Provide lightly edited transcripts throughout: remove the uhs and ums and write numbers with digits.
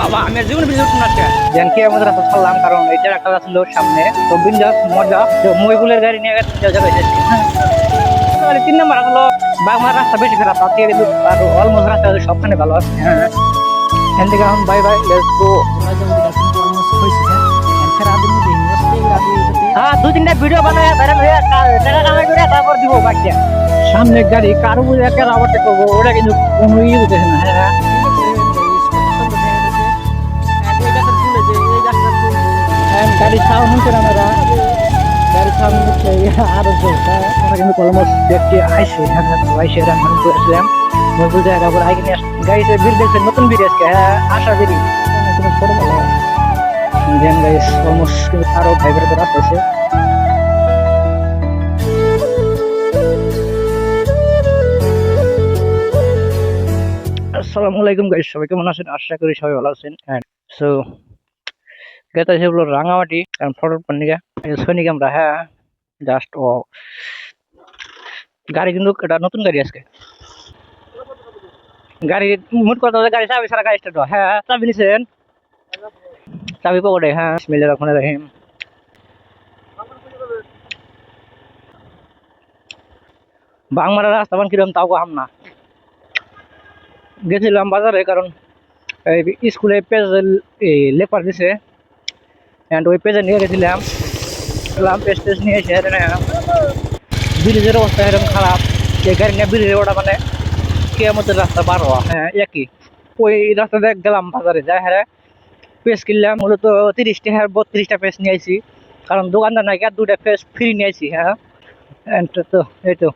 বাবা আমি জীবন বিদ্যুৎ শোনাচ্ছে যেন কি আমাদের রাস্তা ছাড়লাম কারণ এটা একটা রাস্তা ছিল সামনে তো বিন্দাস মজা তো মহিবুলের গাড়ি নিয়ে গেছে তিন নম্বর হলো বাগমার রাস্তা বেশি খারাপ তার থেকে কিন্তু আর অলমোস্ট রাস্তা সবখানে ভালো আছে। হ্যাঁ এখান থেকে এখন বাই বাই লেটস গো। হ্যাঁ দু তিনটা ভিডিও বানায় ভাইরাল হয়ে টাকা কামাই করে তারপর দিব বাকিটা। সামনে গাড়ি কারো বুঝে একটা রাবারটা করবো ওটা কিন্তু কোনো ইয়ে বুঝেছে না। হ্যাঁ গাড়ি সাউন্ড শুনছেন আমরা গাড়ি সাউন্ড হচ্ছে আরো চলছে ওরা কিন্তু অলমোস্ট দেখতে আইসে আইসে রান্না করেছিলাম মজবুত জায়গা করে আগে নিয়ে গাড়িতে বিল দেখছেন নতুন বিল আজকে। হ্যাঁ আশা করি কোনো ছোট বলা দেন গাইস অলমোস্ট কিন্তু আরো ড্রাইভার করে আসতেছে। আসসালামু আলাইকুম গাইস, সবাই কেমন আছেন? আশা করি সবাই ভালো আছেন। হ্যাঁ সো গেতে সেগুলো রাঙামাটি কারণ ফটোর পন্নিকা সৈনিক আমরা। হ্যাঁ জাস্ট ও গাড়ি কিন্তু এটা নতুন গাড়ি আজকে গাড়ি মুট কথা গাড়ি চাবি সারা গাড়ি স্টার্ট। হ্যাঁ চাবি নিছেন চাবি পকেটে। হ্যাঁ বিসমিল্লাহির রহমানির রহিম। বাংমারা রাস্তা বান কিরকম তাও হাম না গেছিলাম বাজারে কারণ স্কুলে পেজ লেপার দিছে অ্যান্ড ওই পেজে নিয়ে গেছিলাম পেজ টেজ নিয়ে এসে ব্রিজের অবস্থা এরকম খারাপ যে গাড়ি নিয়ে ব্রিজে ওটা মানে কেয়ামতের রাস্তা পার হওয়া। হ্যাঁ একই ওই রাস্তা দেখ গেলাম বাজারে যাই। হ্যাঁ পেজ কিনলাম মূলত 30টা। হ্যাঁ 32টা পেজ নিয়ে আইছি কারণ দোকানদার নাকি আর 2টা পেজ ফ্রি নিয়ে আইছি। হ্যাঁ অ্যান্ড তো এই তো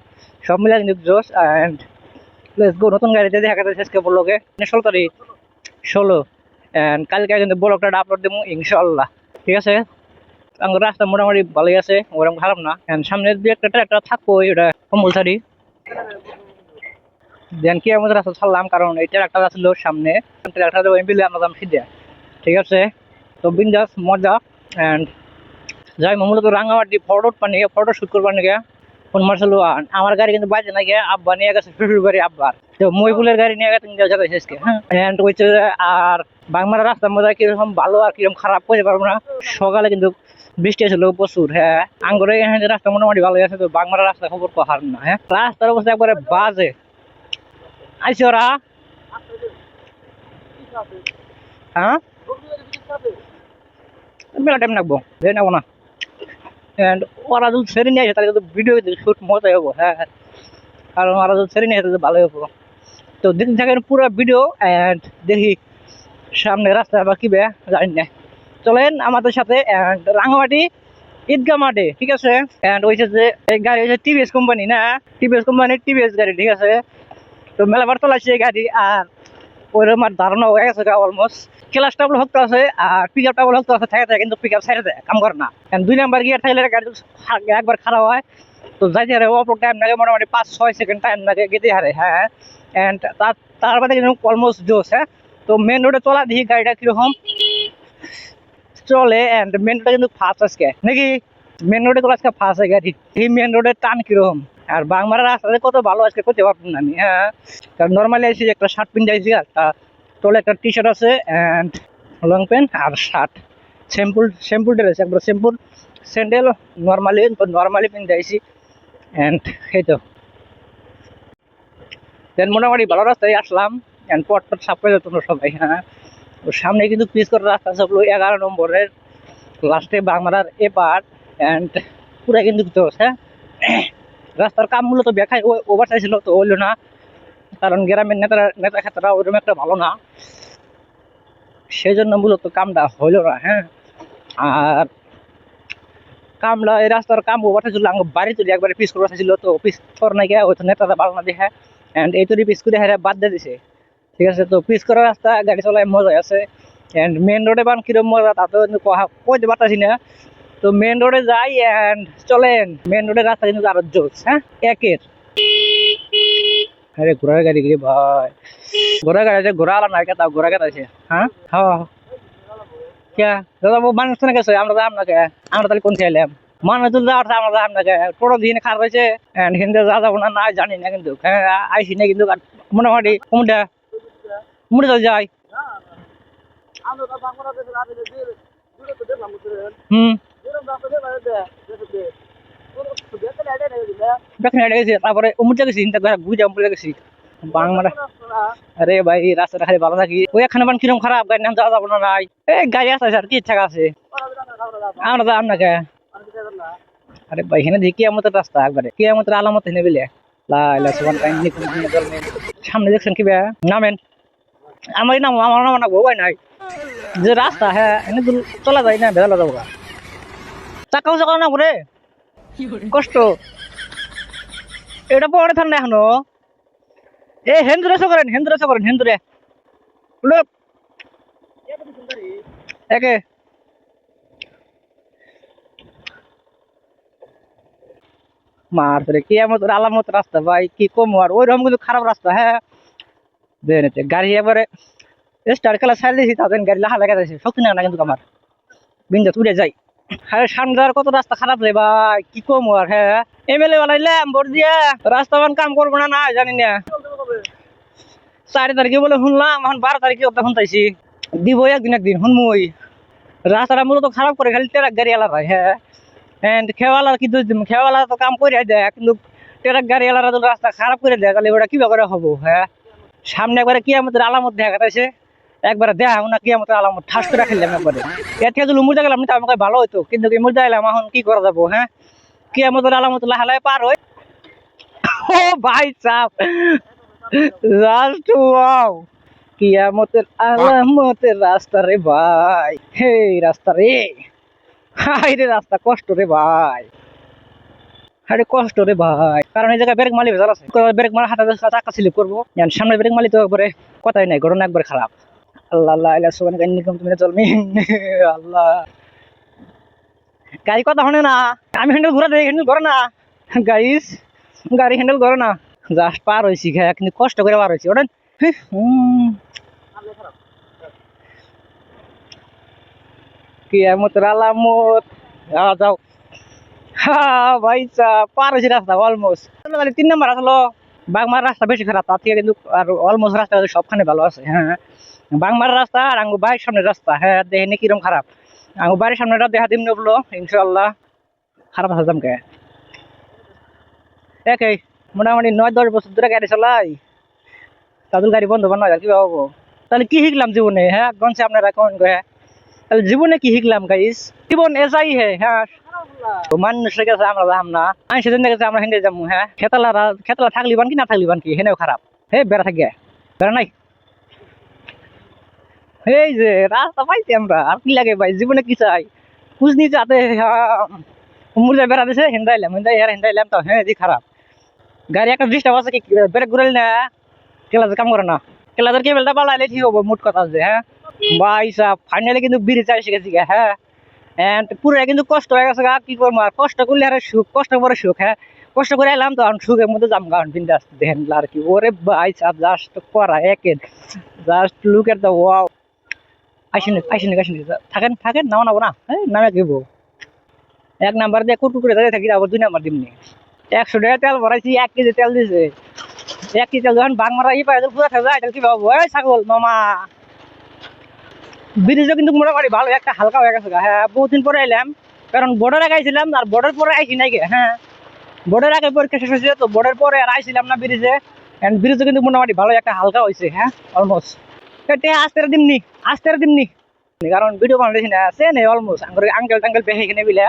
সব মিলে কিন্তু জোস অ্যান্ড লেটস গো। নতুন গাড়িতে দেখা যাচ্ছে শেষকে বললোকে 16 তারিখ 16 অ্যান্ড কালকে কিন্তু ব্লগটা আপলোড দেবো ইনশাল্লাহ। ঠিক আছে আমার রাস্তা মোটামুটি ভালোই আছে ওরকম খারাপ না অ্যান্ড সামনে দু একটা ট্রাক্টর থাকবো ওটা কম্পালসারি। দেন কি আমাদের রাস্তা ছাড়লাম কারণ এই ট্রাক্টর আসলো সামনে ট্রাক্টর মিলে আমরা দাম সিদ্ধা। ঠিক আছে তো বিন্দাস মজা অ্যান্ড যাই মূলত রাঙামাটি ফটো শুট করবার নাকি ফোন মারছিল। আমার গাড়ি কিন্তু বাজে নাকি আব্বা নিয়ে গেছে শ্বশুর বাড়ি আব্বার তো মহিবুলের গাড়ি নিয়ে গেছে শেষকে। হ্যাঁ অ্যান্ড হচ্ছে আর বাংলার রাস্তার মধ্যে কিরকম ভালো আর কিরকম খারাপ করতে পারবো না। সকালে কিন্তু বৃষ্টি আসলো প্রচুর। হ্যাঁ আঙ্গুরে রাস্তা মোটামুটি ভালো আছে তো বাংলার রাস্তা খবর পাহার না। হ্যাঁ রাস্তার অবস্থা একবারে বাজে আইসি ওরা। হ্যাঁ মেলা টাইম লাগবো নেবো না অ্যান্ড ওরা যদি সেরে নিয়ে আসে তাহলে কিন্তু ভিডিও শুট মজাই হবো। হ্যাঁ কারণ ওরা যদি সেরে নিয়ে আসে ভালো হবো তো দেখতে থাকেন পুরো ভিডিও অ্যান্ড দেখি সামনে রাস্তা বা কি বে জানি না। চলেন আমাদের সাথে অ্যান্ড রাঙামাটি ঈদগাহ মাঠে। ঠিক আছে অ্যান্ড ওইসে যে এই গাড়ি হচ্ছে টিভিএস কোম্পানি না টিভিএস কোম্পানির টিভিএস গাড়ি। ঠিক আছে তো মেলাবার চলাইছে এই গাড়ি আর ওইরকম আর ধারণা হয়ে গেছে অলমোস্ট ক্লাস টাবল হতে আছে আর পিক আপ টাবল হতে আছে থাকে থাকে কিন্তু পিক আপ সাইডে দেয় কাম করে না। 2 নাম্বার গিয়ার থাকলে গাড়ি একবার খারাপ হয় তো যাইতে হারে অল্প টাইম লাগে মোটামুটি 5-6 সেকেন্ড টাইম লাগে গেতে হারে। হ্যাঁ অ্যান্ড তার বাদে কিন্তু অলমোস্ট জোস। হ্যাঁ তো মেন রোডে চলা দেখি গাড়িটা কিরকম চলে অ্যান্ড মেন রোডে কিন্তু ফার্স্ট আজকে নাকি মেন রোডে চলে আজকে ফার্স্ট হয় গাড়ি এই মেন রোডের টান কিরকম আর বাংলার রাস্তাতে কত ভালো আজকে করতে পারতাম না আমি। হ্যাঁ কারণ নর্মালি আইসি একটা শার্ট পিন যাইছি একটা তোলে একটা টি শার্ট আছে অ্যান্ড লং প্যান্ট আর শার্ট সিম্পল ড্রেস একবার সিম্পল স্যান্ডেল নর্মালি পিন যাইছি অ্যান্ড এই তো দেন মোটামুটি ভালো রাস্তায় আসলাম অ্যান্ড পট সাপ পেয়ে যেত সবাই। হ্যাঁ ওর সামনে কিন্তু পিস করা রাস্তা সবগুলো 11 নম্বরের লাস্টে বাংলার এ পার্ট অ্যান্ড পুরা কিন্তু হ্যাঁ রাস্তার কাম মূলত দেখায় ওভার চাইছিল তো হইলো না কারণ গ্রামের নেতা খেতারা ওইরকম একটা ভালো না সেই জন্য মূলত কামটা হইলো না। হ্যাঁ আর কামলা এই রাস্তার কাম ওভার চাইছিল বাড়ি তৈরি একবারে পিস করে চাইছিল তো পিস কর নাই গিয়া হয়তো নেতারা ভালো না দেখে অ্যান্ড এই তৈরি পিস করে হ্যাঁ বাদ দিয়ে দিছে। ঠিক আছে তো পিস করা রাস্তা গাড়ি চলায় মজা আছে অ্যান্ড মেন রোডে বান কিরম মজা তা তো কইতে পারতাছি না তো মেন রোডে যাই অ্যান্ড চলেন মেন রোডের রাস্তা কিন্তু আরো জোস। হ্যাঁ একের আরে ঘোড়ার গাড়ি রে ভাই ঘোড়া গাড়ি আছে ঘোড়া আলা না কে তাও ঘোড়া গাড়ি আছে। হ্যাঁ হ্যাঁ কে দাদা মানুষ তো না গেছে আমরা যাম না কে আমরা তাহলে কোন খেলাম মানুষ তো যাওয়ার আমরা যাম না কে টোটো দিন খারাপ হয়েছে অ্যান্ড হিন্দে যা যাবো না না জানি না কিন্তু হ্যাঁ আইসি না কিন্তু মোটামুটি মুড়ে মুড়ে যাই হুম দেখেন এটা গেছি তারপরে উমুরটা গেছি চিন্তা করে বুঝে উমুরটা গেছি বাংলা আরে ভাই রাস্তাটা খালি ভালো থাকি ওই এখানে বান কিরম খারাপ গাড়ি নাম যাওয়া যাবো না নাই এই গাড়ি আছে আর কি ইচ্ছা আছে আমরা যাম না কে আরে ভাই এখানে দেখি আমাদের রাস্তা একবারে কি আমাদের আলামত এনে বিলে সামনে দেখছেন কি ভাই নামেন আমার নাম আমার নাম না ভয় নাই যে রাস্তা হ্যাঁ এনে চলা যায় না বেলা যাবো চাকাও চাকাও না ঘুরে কষ্ট এটা পরে থান না এখনো এ হেন্দুরে করেন হেন্দুরে লোক একে মার ধরে কি এমন আলামত রাস্তা ভাই কি কম আর ওইরকম কিন্তু খারাপ রাস্তা হ্যাঁ দেখেন গাড়ি এবারে স্টার খেলা ছাড় দিয়েছি তাদের গাড়ি লাহা লাগা যাচ্ছে শক্তি না কিন্তু আমার বিন্দা উড়ে যাই হ্যাঁ সামনে যাওয়ার কত রাস্তা খারাপ রে ভাই কি কম আর হ্যাঁ এমএলএ বানাইলাম ভোট দিয়ে রাস্তা মান কাম করবো না না জানি না 4 তারিখে বলে শুনলাম এখন 12 তারিখে কথা শুনতাইছি দিব একদিন শুনমুই রাস্তাটা মূলত খারাপ করে খালি ট্রাক গাড়ি এলা ভাই হ্যাঁ খেওয়ালা কিন্তু খেওয়ালা তো কাম করে দেয় কিন্তু ট্রাক গাড়ি এলারা তো রাস্তা খারাপ করে দেয় তাহলে ওটা কিভাবে করে হবো হ্যাঁ সামনে একবারে কি আমাদের আলামত দেখা গেছে একবারে দেখা না কি আমাদের আলামত ঠাস করে খেললাম একবারে এর থেকে যদি মুর্দা গেলাম না আমাকে ভালো হইতো কিন্তু কি মুর্দা গেলাম এখন কি করা যাবো হ্যাঁ কি আমাদের আলামত লাহালায় পার হয় ও ভাই চাপ জাস্ট ওয়াও কিয়ামতের আলামতের রাস্তা রে ভাই হে রাস্তা রে হাই রে রাস্তা কষ্ট রে ভাই আরে কষ্ট রে ভাই কারণ এই জায়গায় ব্রেক মালি ভেজাল আছে ব্রেক মারা হাতে চাকা স্লিপ করবো সামনে ব্রেক মালি তো একবারে কথাই নাই ঘটনা একবার খারাপ আল্লাহ আল্লাহ আল্লাহ সুবহান কান্নিকুম তুমি চলমি আল্লাহ গাড়ি কথা শুনে না আমি হ্যান্ডেল ঘুরা দেই হ্যান্ডেল করে না গাইস গাড়ি হ্যান্ডেল করে না জাস্ট পার হইছি খায় কিন্তু কষ্ট করে পার হইছি ওটা কিয়ামতের আলামত যাও হ্যাঁ ভাই পার হয়েছে রাস্তা অলমোস্ট 3 নম্বর আসলো বাগমার রাস্তা বেশি খারাপ তার থেকে কিন্তু আর অলমোস্ট রাস্তা সবখানে ভালো আছে হ্যাঁ বাগমার রাস্তা আর আঙ্গু বাড়ির সামনের রাস্তা হ্যাঁ দেখে কিরম খারাপ আঙ্গু বাড়ির সামনেটা দেখা দিন বললো ইনশাল্লাহ খারাপ আছে জমকে একই মোটামুটি 9-10 বছর ধরে গাড়ি চালাই তাদের গাড়ি বন্ধ বানা কি হবো তাহলে কি শিখলাম জীবনে হ্যাঁ গনছে আপনারা কমেন্ট করে তাহলে জীবনে কি শিখলাম গাইস জীবন এসাই হ্যাঁ মানুষের কাছে আমরা যাম না আমি সেদিন দেখেছি আমরা হেঁটে যাবো হ্যাঁ খেতলা থাকলি বান কি না থাকলি বান কি হেনেও খারাপ হে বেড়া থাকি বেড়া নাই এই যে রাস্তা পাইছি আমরা আর কি লাগে ভাই জীবনে কি চাই খুঁজনি যাতে মুরজা বেড়া দিছে হেন্দাইলাম তো হ্যাঁ জি খারাপ গাড়ি একটা ডিস্টার্ব আছে কি ব্রেক ঘুরাইল না ক্লাসের কাম করে না ক্লাসের কেবেলটা পালাইলে ঠিক হবো মোট কথা আছে হ্যাঁ ভাই সাহ ফাইনালি কিন্তু ব্রিজ চাই শিখেছি হ্যাঁ এন্ড পুরো কিন্তু কষ্ট হয়ে গেছে কি করবো আর কষ্ট করলে আর সুখ কষ্ট করে সুখ হ্যাঁ কষ্ট করে এলাম তো সুখের মধ্যে যাম গান বিন্দাস দেখেন আর কি ওরে ভাই সাহ জাস্ট করা একের just look at the wow আসেন থাকেন নাও না হ্যাঁ নামে গেবো 1 নাম্বার দিয়ে কুটু করে দাঁড়িয়ে থাকি আবার 2 নাম্বার দিমনি 100 টাকা তেল ভরাইছি 1 কেজি তেল দিছে 1 কেজি তেল যখন বাং মারা পায় পুরো থাকে যায় কি ভাবো ওই ছাগল মামা ব্রিজও কিন্তু মোটামুটি ভালো একটা হালকা হয়ে গেছে হ্যাঁ বহুদিন পরে এলাম কারণ বর্ডার আগে আইছিলাম আর বর্ডার পরে আইসি নাই হ্যাঁ বর্ডার আগে পরীক্ষা শেষ হয়েছে তো বর্ডার পরে আর আইছিলাম না ব্রিজে এন্ড ব্রিজও কিন্তু মোটামুটি ভালো একটা হালকা হয়েছে হ্যাঁ অলমোস্ট আস্তে দিমনি কারণ ভিডিও বানাইছি না চেনে অলমোস্ট আঙ্কেল টাঙ্কেল পেহে কিনে বিলে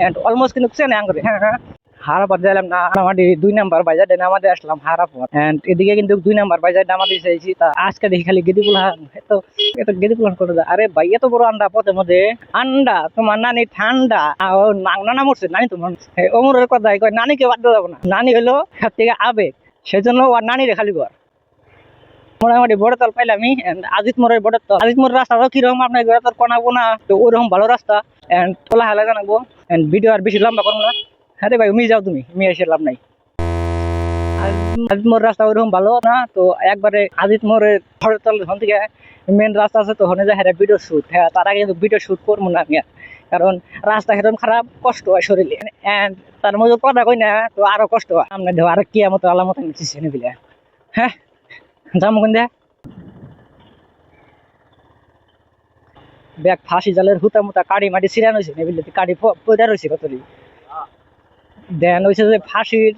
এন্ড অলমোস্ট কিন্তু চেনে আঙ্কেল হ্যাঁ হারাপাত যাইলাম না আমাদের 2 নাম্বার বাজার নামাতে আসলাম হারাপাত এন্ড এদিকে কিন্তু 2 নাম্বার বাজার নামাতে চাইছি তা আজকে দেখি খালি গেদি পুলান এত গেদি পুলান করে আরে ভাই এত বড় আন্ডা পথের মধ্যে আন্ডা তোমার নানি ঠান্ডা নানা মরছে নানি তোমার অমরের কথা কয় নানিকে বাদ দেওয়া যাবো না নানি হলো সব থেকে আবেগ সেজন্য ওর নানি রে খালি ঘর মোটামুটি বড়তল পাইলামই আজিত মোড়ের বড়তল আজিত মোড়ের রাস্তাটা কিরকম আপনার তোর কনাবো না তো ওইরকম ভালো রাস্তা এন্ড তোলা হেলা জানাবো এন্ড ভিডিও আর বেশি লম্বা করবো না হ্যাঁ রে ভাই যাও তুমি এসে লাভ নাই আজিত মোড় রাস্তা ওইরকম ভালো না তো একবারে আজিত মোড়ের বড়তল থেকে মেন রাস্তা আছে তো হনে যায় হ্যাঁ ভিডিও শুট হ্যাঁ তার আগে কিন্তু ভিডিও শুট করবো না আমি কারণ রাস্তা সেরকম খারাপ কষ্ট হয় শরীরে এন্ড তার মধ্যে কথা কই না তো আরো কষ্ট হয় আমরা দেখো আরো কি মতো আলামত চিনে দিলে হ্যাঁ যাবো কোন ব্যাগ ফাঁসি জালের হুতা মুতা কাড়ি মাটি ছিড়ান হয়েছে নেবিলিতে কাড়ি পয়দা রয়েছে কতরি দেন হয়েছে যে ফাঁসির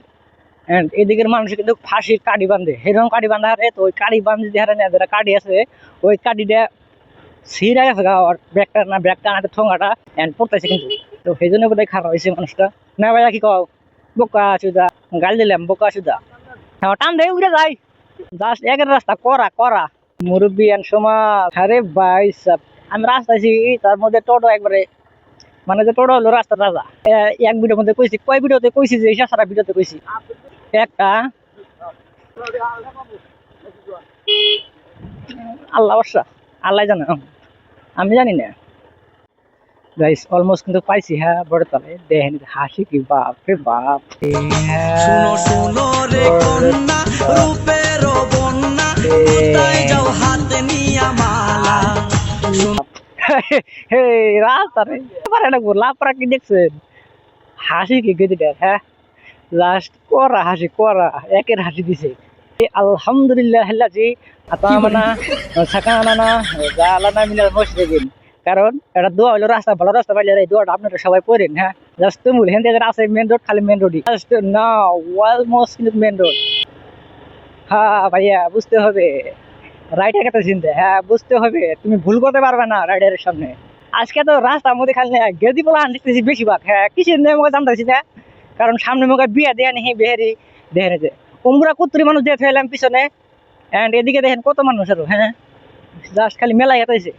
এদিকের মানুষ কিন্তু ফাঁসির কাড়ি বাঁধে সেরকম কাড়ি বাঁধা হারে তো ওই কাড়ি বাঁধে হারে না যারা কাড়ি আছে ওই কাড়িটা ছিঁড়া গেছে আর ব্যাগটা না ব্যাগটা আনাতে ঠোঙাটা এন্ড পড়তেছে কিন্তু তো সেই জন্য বোধহয় খারাপ হয়েছে মানুষটা না ভাইয়া কি কও বোকা চুদা গাল দিলাম বোকা চুদা টান দেয় উড়ে যায় জাস্ট একের রাস্তা করা করা মুরব্বী এন্ড সমাজ আরে ভাই সাব আমি রাস্তা আছি তার মধ্যে টোটো একবারে মানে যে টোটো হলো রাস্তার রাজা এক ভিডিওর মধ্যে কইছি কয় ভিডিওতে কইছি যে সারা ভিডিওতে কইছি একটা আল্লাহ বর্ষা আল্লাহ জানে আমি জানি না গাইস অলমোস্ট কিন্তু পাইছি হ্যাঁ বড় তলে দেখেন হাসি কি বাপ রে বাপ শুনো শুনো রে কন্যা রূপের বন্যা কোথায় যাও হাতে নিয়া মালা হে রাস্তা রে পারে না লাপরা কি দেখছেন হাসি কি গেদিটা হ্যাঁ লাস্ট করা হাসি করা একের হাসি দিছে আলহামদুলিল্লাহ হেল্লাজি আতামানা সাকানানা জালানা মিনাল মুশরিকিন কারণ এটা দোয়া হলো রাস্তা ভালো রাস্তা পাইলে এই দোয়াটা আপনারা সবাই পড়েন হ্যাঁ জাস্ট তুমুল হেন থেকে আছে মেন রোড খালি মেন রোডই জাস্ট নাও অলমোস্ট কিন্তু মেন রোড হ্যাঁ ভাইয়া বুঝতে হবে রাইডার কথা চিন্তা হ্যাঁ বুঝতে হবে তুমি ভুল করতে পারবে না রাইডারের সামনে আজকে তো রাস্তার মধ্যে খালি গেদি পোলা দেখতেছি বেশিরভাগ হ্যাঁ কিসের নিয়ে আমাকে জানতেছি না কারণ সামনে মুখে বিয়া দেয়া নেই বেহারি দেখেন যে উমরা কুত্তরি মানুষ দিয়ে ফেলাম পিছনে এন্ড এদিকে দেখেন কত মানুষ আরো হ্যাঁ জাস্ট খালি মেলাই হাতাইছে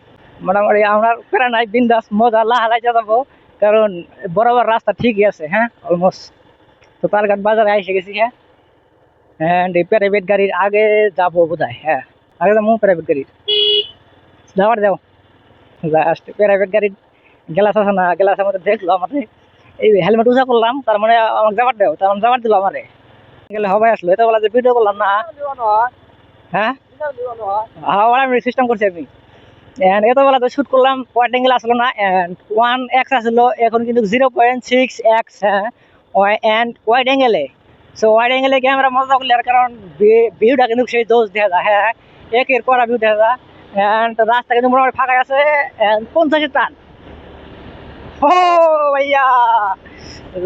মোটামুটি আমরা প্যারা নাই বিন্দাস মজা লাহালাই যাবো কারণ বরাবর রাস্তা ঠিকই আছে হ্যাঁ অলমোস্ট তো তারঘাট বাজারে এসে গেছি হ্যাঁ এন্ড এই প্রাইভেট গাড়ির আগে যাবো বোধ হয় হ্যাঁ আগে যাবো প্রাইভেট গাড়ির যাওয়ার যাও জাস্ট প্রাইভেট গাড়ির গ্লাস আছে না গ্লাসের মধ্যে দেখলো আমার এই হেলমেট উজা করলাম তার মানে আমাকে যাবার দেও তার মানে যাবার দিল আমারে গেলে হবাই আসলো এটা বলা যে ভিডিও করলাম না হ্যাঁ হ্যাঁ সিস্টেম করছি আমি এন্ড এত বেলা তো শুট করলাম পয়েন্ট অ্যাঙ্গেল আসলো না এন্ড 1x আসলো এখন কিন্তু 0.6x হ্যাঁ এন্ড ওয়াইড অ্যাঙ্গেলে সো ওয়াইড অ্যাঙ্গেলে ক্যামেরা মজা করলে আর কারণ ভিউটা কিন্তু সেই দোষ দেখা যায় হ্যাঁ একের পরা ভিউ দেখা যায় এন্ড রাস্তা কিন্তু মোটামুটি ফাঁকা আছে এন্ড 50 টান ও ভাইয়া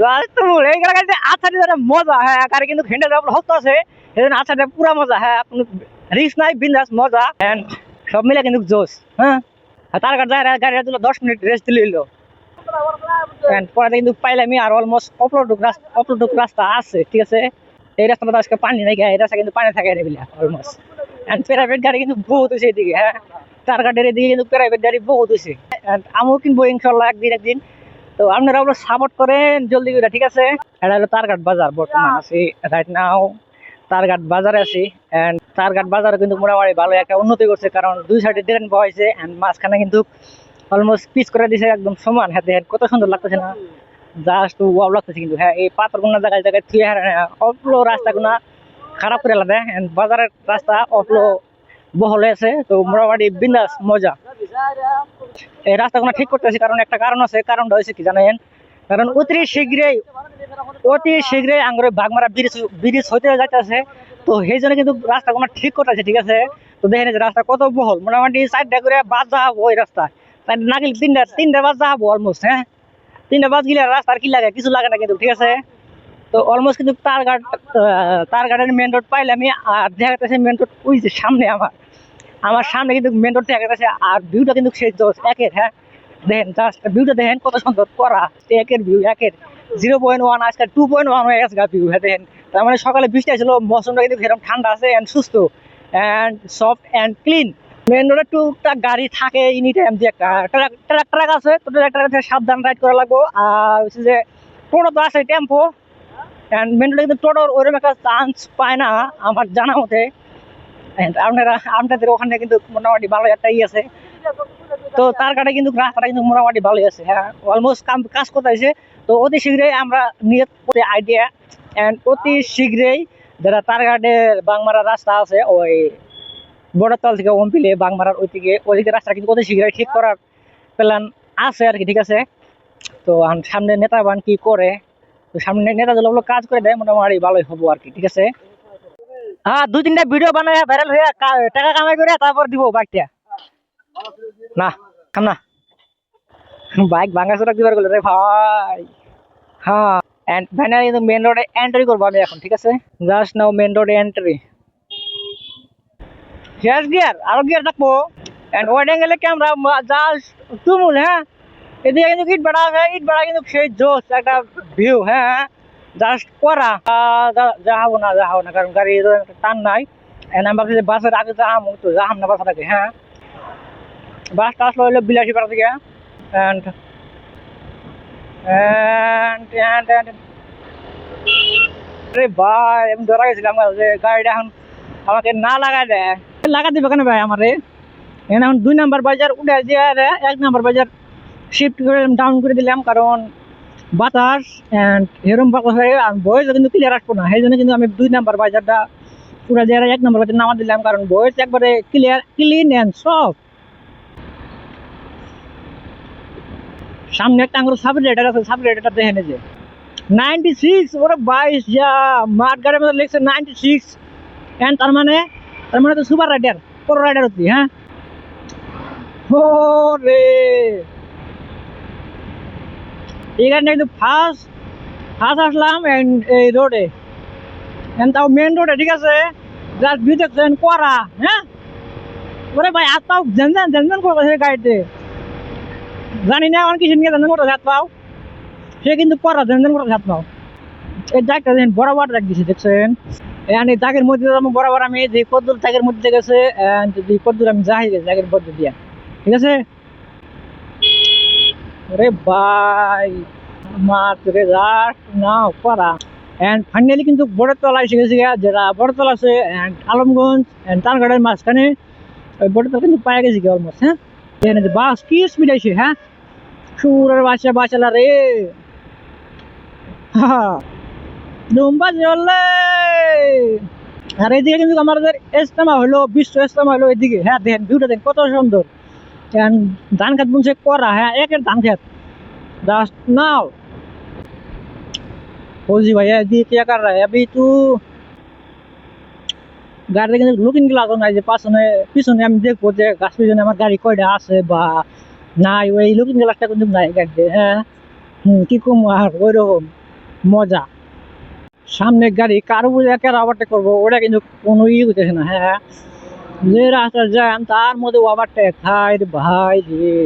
রাস্তা এই গাড়িতে আছাড়ি যারা মজা হ্যাঁ গাড়ি কিন্তু হেন্ডেল হতো আছে এই জন্য আছাড়িটা পুরা মজা হ্যাঁ আপনি রিস্ক নাই বিন্দাস মজা এন্ড সব মিলে কিন্তু জোস হ্যাঁ তার কাছে গাড়িটা দিল 10 মিনিট রেস্ট দিল পরে কিন্তু পাইলামই আর অলমোস্ট অপলোড রাস্তা আছে ঠিক আছে এই রাস্তাটা আজকে পানি নাই এই রাস্তা কিন্তু পানি থাকে অলমোস্ট প্রাইভেট গাড়ি কিন্তু বহুত হয়েছে এদিকে হ্যাঁ তার গাড়ির এদিকে কিন্তু প্রাইভেট গাড়ি বহুত হয়েছে আমিও কিনবো ইনশাল্লাহ একদিন তো আপনারা ওগুলো সাপোর্ট করেন জলদি করে ঠিক আছে এটা হলো তারঘাট বাজার বর্তমান আছি রাইট নাও তারঘাট বাজারে আছি এন্ড তারঘাট বাজারে কিন্তু মোটামুটি ভালো একটা উন্নতি করছে কারণ দুই সাইডে ড্রেন বহাইছে এন্ড মাঝখানে কিন্তু অলমোস্ট পিচ করে দিছে একদম সমান হ্যাঁ দেখেন কত সুন্দর লাগতেছে না জাস্ট ওয়াও লাগতেছে কিন্তু হ্যাঁ এই পাথরগুলো জায়গায় থুয়ে অপলো রাস্তাগুলো খারাপ করে আলাদা এন্ড বাজারের রাস্তা অপলো বহল আছে তো মোটামুটি বিন্দাস মজা এই রাস্তাগুলো ঠিক করতেছি কারণ একটা কারণ আছে কারণটা হয়েছে কি জানেন কারণ অতি শীঘ্রই আঙ্গুরে বাগমারা ব্রিজ হইতে যাইতেছে তো সেই জন্য কিন্তু রাস্তাগুলো ঠিক করতেছে ঠিক আছে তো দেখেন যে রাস্তা কত বহল মোটামুটি 4টা করে বাস যাবো ওই রাস্তা না গেলে তিনটা বাস যাবো অলমোস্ট হ্যাঁ 3টা বাস গেলে রাস্তার কি লাগে কিছু লাগে না কিন্তু ঠিক আছে তো অলমোস্ট কিন্তু তারঘাটের মেন রোড পাইলে আমি আর দেখা যাচ্ছে মেন রোড ওই যে সামনে আমার সামনে কিন্তু মেন রোড দেখা যাচ্ছে আর ভিউটা কিন্তু সেই একের হ্যাঁ দেখেন জাস্ট ভিউটা দেখেন কত সুন্দর করা একের ভিউ একের 0.1 আজকাল 2.1 হয়ে গেছে ভিউ হ্যাঁ দেখেন তার মানে সকালে বৃষ্টি আসছিল মৌসুমটা কিন্তু সেরকম ঠান্ডা আছে এন্ড সুস্থ and soft and clean main রোডে টুকটাক গাড়ি থাকে এনি টাইম যে একটা ট্রাক আছে তো ট্রাক থেকে সাবধান রাইড করা লাগবো আর হচ্ছে যে টোটো তো আছে টেম্পো এন্ড মেন রোডে কিন্তু টোটোর ওইরকম একটা চান্স পায় না আমার জানা মতে আপনাদের ওখানে কিন্তু মোটামুটি ভালো একটা আছে তো তার কাটে কিন্তু রাস্তাটা কিন্তু মোটামুটি ভালোই আছে হ্যাঁ অলমোস্ট কাজ করতেছে তো অতি শীঘ্রই আমরা নিয়ত করে আইডিয়া এন্ড অতি শীঘ্রই যারা তারঘাটের বাংমারা রাস্তা আছে ওই বড়তল থেকে ওমপিলে বাংমারার ওইদিকে রাস্তা কিন্তু অতি শীঘ্রই ঠিক করার প্ল্যান আছে আর কি ঠিক আছে তো সামনে নেতাবান কি করে তো সামনে নেতা যেগুলো কাজ করে দেয় মোটামুটি ভালোই হবো আর কি ঠিক আছে হ্যাঁ 2-3টা ভিডিও বানায় ভাইরাল হয়ে টাকা কামাই করে তারপর দিব বাইকটা না বাইক ভাঙা চোরা দিবার গেল রে ভাই। হ্যাঁ, এন্ড ফাইনালি কিন্তু মেন রোডে এন্ট্রি করবো আমি এখন, ঠিক আছে? জাস্ট নাও মেন রোডে এন্ট্রি। শেষ গিয়ার, আরো গিয়ার থাকবো। এন্ড ওয়াইড অ্যাঙ্গেলে ক্যামেরা জাস্ট তুমুল, হ্যাঁ। এদিকে কিন্তু ইট ভাড়া আছে, ইট ভাড়া কিন্তু সেই জোস একটা ভিউ, হ্যাঁ। জাস্ট করা যাবো না কারণ গাড়ি টান নাই। এন্ড আমি ভাবছি যে বাসের আগে যাহাম না বাসের আগে, হ্যাঁ। বাসটা আসলো হইলো বিলাসী পাড়া থেকে। এন্ড এন্ড এন্ড এন্ড আরে ভাই আমি ধরা গেছিলাম যে গাড়িটা এখন আমাকে না লাগাই দেয়। লাগা দিবে কেন ভাই আমারে? এখন 2 নাম্বার বাজার উঠে দিয়ে 1 নাম্বার বাজার শিফট করে ডাউন করে দিলাম, কারণ বাতাস এন্ড এরম বাতাস ভয়েস কিন্তু ক্লিয়ার আসবো না, সেই জন্য কিন্তু আমি 2 নাম্বার বাজারটা পুরো দিয়ে 1 নাম্বার বাজার নামা দিলাম, কারণ ভয়েস একবারে ক্লিন অ্যান্ড সফট। সামনে একটা আঙুল সাবরেটার আছে, সাবরেটারটা দেখেন যে 96, ওরে 22 যা মাঠ গাড়ির মধ্যে লিখছে 96। এন্ড তার মানে তো সুপার রাইডার, প্রো রাইডার হচ্ছি, হ্যাঁ। ওরে এই গাড়িটা কিন্তু ফার্স্ট আসলাম এই রোডে, তাও মেন রোডে, ঠিক আছে? জাস্ট ভিউ দেখছেন করা, হ্যাঁ। ওরে ভাই হাত পাও ঝেনঝেন করতেছে গাড়িতে, জানি না আমার কিছু নিয়ে ঝেনঝেন করতে হাত পাও, সে কিন্তু করা ঝেনঝেন করতে হাত পাও। এই দাগটা দেখেন বরাবর দাগ দিছে, দেখছেন? এই দাগের মধ্যে বরাবর আমি যে কদ্দুর দাগের মধ্যে গেছে, যদি কদ্দুর আমি যাই গেছে দাগের মধ্যে দিয়া, ঠিক আছে? ওরে ভাই মাত্রে জাস্ট নাও করা। এন্ড ফাইনালি কিন্তু বড়তলা এসে গেছি, যেটা বড়তলা আছে এন্ড আলমগঞ্জ এন্ড তালগাড়ের মাঝখানে। ওই বড়তলা কিন্তু পায়ে গেছি কি অলমোস্ট, হ্যাঁ। এখানে বাস কি স্পিড আইছে, হ্যাঁ। সুরের বাঁচালা রে, হ্যাঁ। দুম্বা জ্বললে। আর এদিকে কিন্তু আমাদের ইজতেমা হলো, বিশ্ব ইজতেমা হলো এদিকে, হ্যাঁ। দেখেন ভিউটা দেখেন কত সুন্দর। ধান খেত বুনছে করা, হ্যাঁ, একের ধান খেত। জাস্ট নাও फौजी भैया जी क्या कर रहा है अभी तू? গাড়িতে কিন্তু লুকিং গ্লাস নাই, যে পিছনে আমি দেখবো যে গাছ পিছনে আমার গাড়ি কয়টা আছে বা নাই, ওই লুকিং গ্লাসটা কিন্তু নাই গাড়িতে, হ্যাঁ। কি কম আর ওইরকম মজা। সামনে গাড়ি কারো বুঝে একের ওভারটেক করবো, ওটা কিন্তু কোনো হইতেছে না, হ্যাঁ। যে রাস্তা জ্যাম তার মধ্যে ওভারটেক, হাই রে ভাই রে।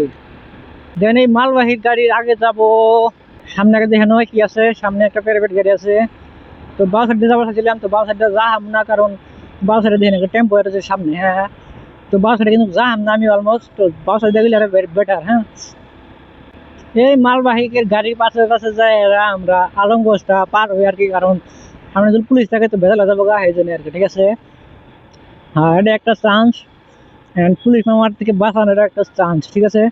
দেন এই মালবাহী গাড়ির আগে যাব, সামনে আগে দেখে নয় কি আছে, সামনে একটা প্রাইভেট গাড়ি আছে। তো বাস সাইডে যাবার চাইছিলাম, তো বাস সাইডে যাহাম না, কারণ বাস সাইডে দেখেন একটা টেম্পো আছে সামনে, হ্যাঁ। তো বাস সাইডে কিন্তু যাহাম না আমি অলমোস্ট, তো বাস সাইডে গেলে আরো বেটার, হ্যাঁ। এই মালবাহীকের গাড়ির পাশে পাশে যায় আমরা আলমগঞ্জটা পার হই আর কি, কারণ সামনে যদি পুলিশ থাকে তো বেজাল যাবো গা, এই জন্য আর কি, ঠিক আছে? হ্যাঁ, এটা একটা চান্স, পুলিশ মামার থেকে বাঁচানোর একটা চান্স, ঠিক আছে?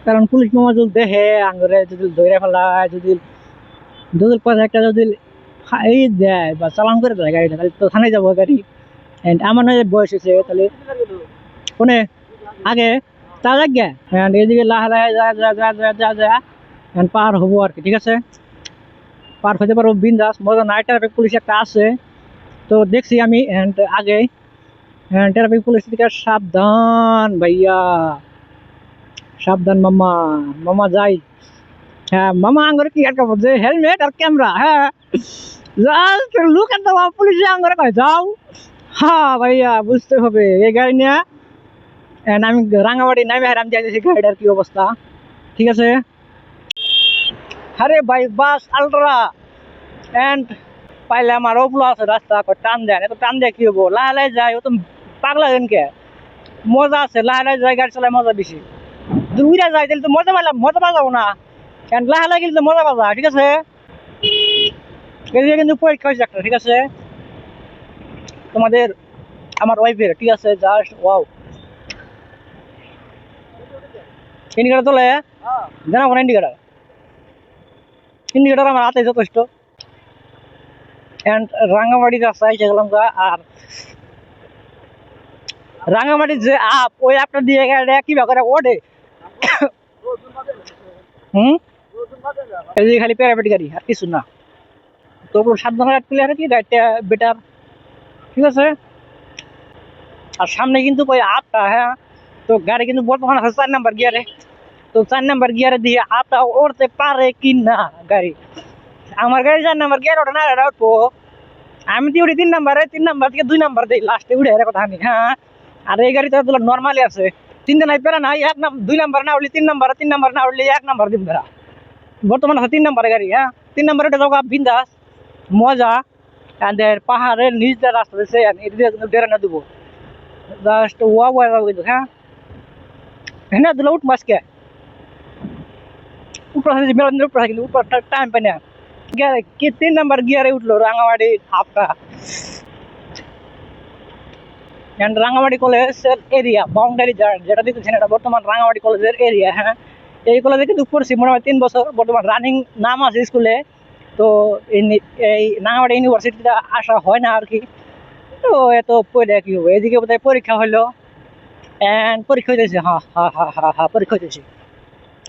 কারণ পুলিশ মামা যদি দেখে আঙ্গুরে যদি ধরে ফেলায়, যদি পথে একটা যদি এই দেয় বা চালান করে দেয় গাড়িটা, তাহলে তো থানায় যাবো গাড়ি। আমার নয় বয়স হয়েছে, তাহলে কোনে আগে তা যাক গে। এদিকে লাহে লাহে যা পার হবো আর কি, ঠিক আছে? পার হতে পারবো বিন্দাস, মজা নাই। ট্রাফিক পুলিশ একটা আছে, তো দেখছি আমি আগে। ট্রাফিক পুলিশ থেকে সাবধান ভাইয়া, সাবধান মামা, মামা যাই। হ্যাঁ মামা আঙ্গরে কি একটা বলছে, হেলমেট আর ক্যামেরা, হ্যাঁ। Just look at the police আঙ্গরে কয় যাও। হ্যাঁ ভাইয়া বুঝতে হবে এই গাড়ি নিয়ে। আমি রাঙামাটি নামে হারাম যাইতেছি, গাড়িটার কি অবস্থা, ঠিক আছে? আরে ভাই বাস আলট্রা এন্ড পাইলে আমার ওপলো আছে, রাস্তা টান দেন, এত টান দেয় কি হবো? লাহে লাহে যায়, ও তো পাগলা দেন কে? মজা আছে লাহে লাহে যায়, গাড়ি চালায় মজা বেশি। উড়া যায় তাহলে তো মজা পাওয়া না, লাহে লাহে কিন্তু মজা পাওয়া, ঠিক আছে? এদিকে কিন্তু পরীক্ষা হয়েছে একটা, ঠিক আছে? তোমাদের আমার ওয়াইফের, ঠিক আছে? Just wow. ইন্ডিকেটার তোলে জানা কোনো ইন্ডিকেটার আমার হাতে যথেষ্ট। রাঙ্গামাটি রাস্তায় এসে গেলাম। আর রাঙ্গামাটির যে আপ, ওই আপটা দিয়ে কি করে ওঠে। এই খালি প্রাইভেট গাড়ি আর কিছু না, তো সাবধানে রাখলে আর কি গাড়িটা বেটার, ঠিক আছে? আর সামনে কিন্তু ওই আপটা, হ্যাঁ। তো গাড়ি কিন্তু বর্তমানে আছে 4 নাম্বার গিয়ারে, তো 4 নাম্বার গিয়ারে দিয়ে আপটা উঠতে পারে কি না গাড়ি। আমার গাড়ি 4 নাম্বার গিয়ার ওঠে না, এটা উঠবো। আমি তো উঠি 3 নাম্বারে, 3 নাম্বার থেকে 2 নাম্বার দিই, লাস্টে উঠে এর কথা আমি। হ্যাঁ, আর এই গাড়ি তো নর্মালি আছে, তিনটে নাই পেরা নাই, 2 নাম্বার না উঠলে 3 নাম্বার, 3 নাম্বার না উঠলে 1 নাম্বার দিন বেড়া। বর্তমানে আছে 3 নাম্বারের গাড়ি। হ্যাঁ, 3 নাম্বারে উঠে যাওয়া বিন্দাস মজা। এদের পাহাড়ের নিচ দিয়ে রাস্তা দিচ্ছে, এটা দিয়ে কিন্তু বেড়ানো দেবো জাস্ট ওয়া ওয়া কিন্তু। হ্যাঁ, হ্যাঁ দিলে উঠ মাসকে উপর মেলা উপর কিন্তু উপর টাইম পাই না। কি 3 নাম্বার গিয়ারে উঠলো রাঙামাটি হাফটা। রাঙামাটি কলেজের এরিয়া বাউন্ডারি যেটা দিতেছেন, এটা বর্তমান রাঙামাটি কলেজের এরিয়া। হ্যাঁ, এই কলেজে কিন্তু পড়ছি মোটামুটি 3 বছর, বর্তমান রানিং নাম আছে স্কুলে। তো এই রাঙামাটি ইউনিভার্সিটিতে আসা হয় না আর কি। তো এত পড়ে কি হবে, এদিকে বোধহয় পরীক্ষা হলো এন্ড পরীক্ষা হইতেছে। হ্যাঁ হ্যাঁ হ্যাঁ হ্যাঁ হ্যাঁ, পরীক্ষা হইতেছে,